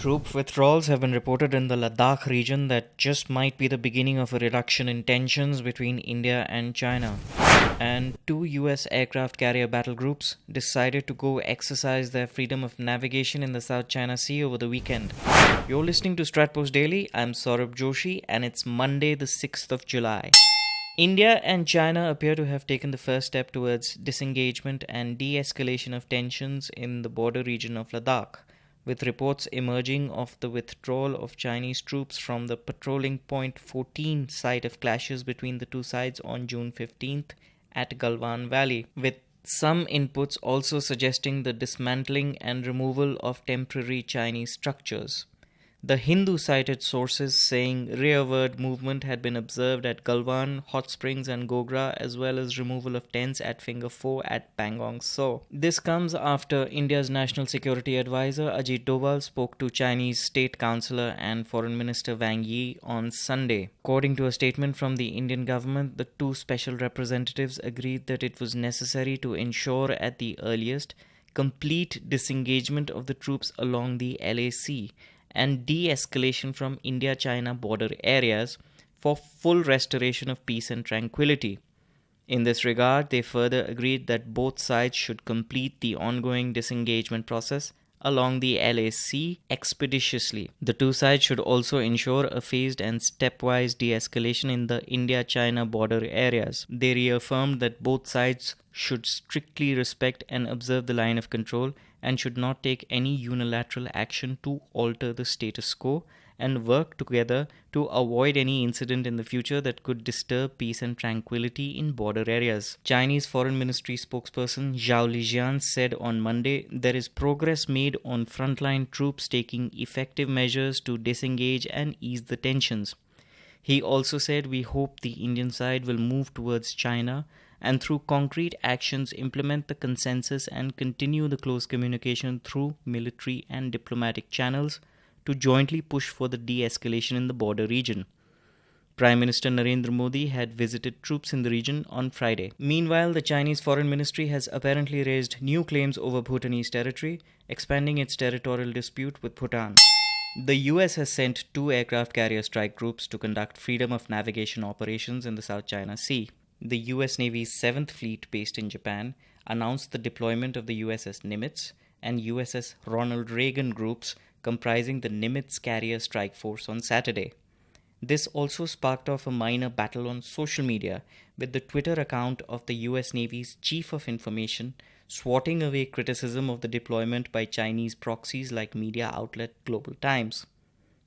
Troop withdrawals have been reported in the Ladakh region that just might be the beginning of a reduction in tensions between India and China. And two US aircraft carrier battle groups decided to go exercise their freedom of navigation in the South China Sea over the weekend. You're listening to StratPost Daily. I'm Saurabh Joshi and it's Monday the 6th of July. India and China appear to have taken the first step towards disengagement and de-escalation of tensions in the border region of Ladakh, with reports emerging of the withdrawal of Chinese troops from the patrolling Point 14 site of clashes between the two sides on June 15th at Galwan Valley, with some inputs also suggesting the dismantling and removal of temporary Chinese structures. The Hindu cited sources saying rearward movement had been observed at Galwan, Hot Springs and Gogra, as well as removal of tents at Finger 4 at Pangong So. This comes after India's National Security Advisor Ajit Doval spoke to Chinese State Councillor and Foreign Minister Wang Yi on Sunday. According to a statement from the Indian government, the two special representatives agreed that it was necessary to ensure at the earliest complete disengagement of the troops along the LAC and de-escalation from India-China border areas for full restoration of peace and tranquility. In this regard, they further agreed that both sides should complete the ongoing disengagement process along the LAC expeditiously. The two sides should also ensure a phased and stepwise de-escalation in the India-China border areas. They reaffirmed that both sides should strictly respect and observe the line of control and should not take any unilateral action to alter the status quo and work together to avoid any incident in the future that could disturb peace and tranquility in border areas. Chinese Foreign Ministry spokesperson Zhao Lijian said on Monday there is progress made on frontline troops taking effective measures to disengage and ease the tensions. He also said, "We hope the Indian side will move towards China and through concrete actions implement the consensus and continue the close communication through military and diplomatic channels to jointly push for the de-escalation in the border region." Prime Minister Narendra Modi had visited troops in the region on Friday. Meanwhile, the Chinese Foreign Ministry has apparently raised new claims over Bhutanese territory, expanding its territorial dispute with Bhutan. The US has sent two aircraft carrier strike groups to conduct freedom of navigation operations in the South China Sea. The US Navy's 7th Fleet, based in Japan, announced the deployment of the USS Nimitz and USS Ronald Reagan groups comprising the Nimitz carrier strike force on Saturday. This also sparked off a minor battle on social media, with the Twitter account of the US Navy's Chief of Information swatting away criticism of the deployment by Chinese proxies like media outlet Global Times.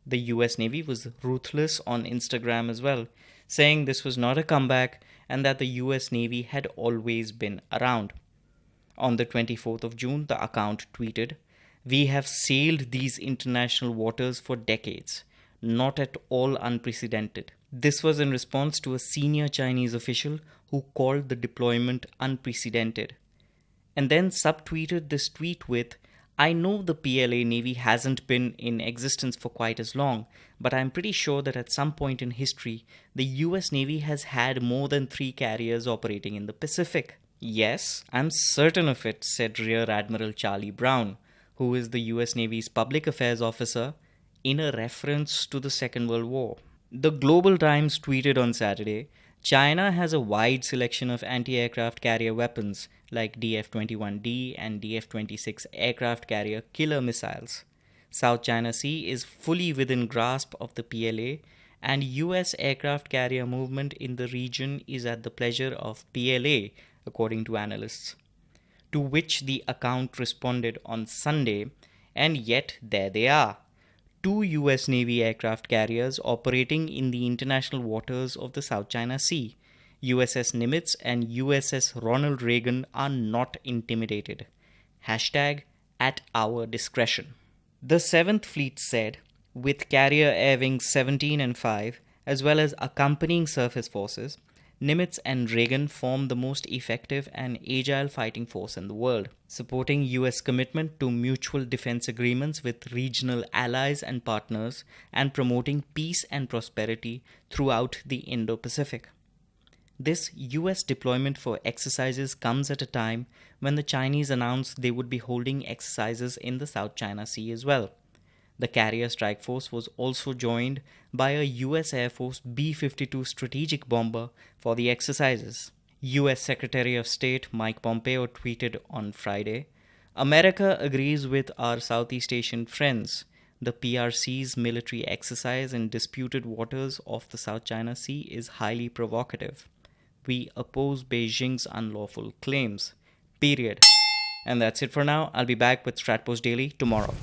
The US Navy was ruthless on Instagram as well, saying this was not a comeback and that the US Navy had always been around. On the 24th of June, the account tweeted, "We have sailed these international waters for decades, not at all unprecedented." This was in response to a senior Chinese official who called the deployment unprecedented, and then subtweeted this tweet with, "I know the PLA Navy hasn't been in existence for quite as long, but I'm pretty sure that at some point in history, the US Navy has had more than 3 carriers operating in the Pacific." "Yes, I'm certain of it," said Rear Admiral Charlie Brown, who is the US Navy's public affairs officer, in a reference to the Second World War. The Global Times tweeted on Saturday, "China has a wide selection of anti-aircraft carrier weapons like DF-21D and DF-26 aircraft carrier killer missiles. South China Sea is fully within grasp of the PLA, and US aircraft carrier movement in the region is at the pleasure of PLA, according to analysts." To which the account responded on Sunday, "And yet there they are. Two US Navy aircraft carriers operating in the international waters of the South China Sea. USS Nimitz and USS Ronald Reagan are not intimidated. Hashtag at our discretion." The 7th Fleet said, with carrier air wings 17 and 5, as well as accompanying surface forces, Nimitz and Reagan form the most effective and agile fighting force in the world, supporting US commitment to mutual defense agreements with regional allies and partners and promoting peace and prosperity throughout the Indo-Pacific. This US deployment for exercises comes at a time when the Chinese announced they would be holding exercises in the South China Sea as well. The carrier strike force was also joined by a US Air Force B-52 strategic bomber for the exercises. US Secretary of State Mike Pompeo tweeted on Friday, "America agrees with our Southeast Asian friends. The PRC's military exercise in disputed waters of the South China Sea is highly provocative. We oppose Beijing's unlawful claims. Period." And that's it for now. I'll be back with StratPost Daily tomorrow.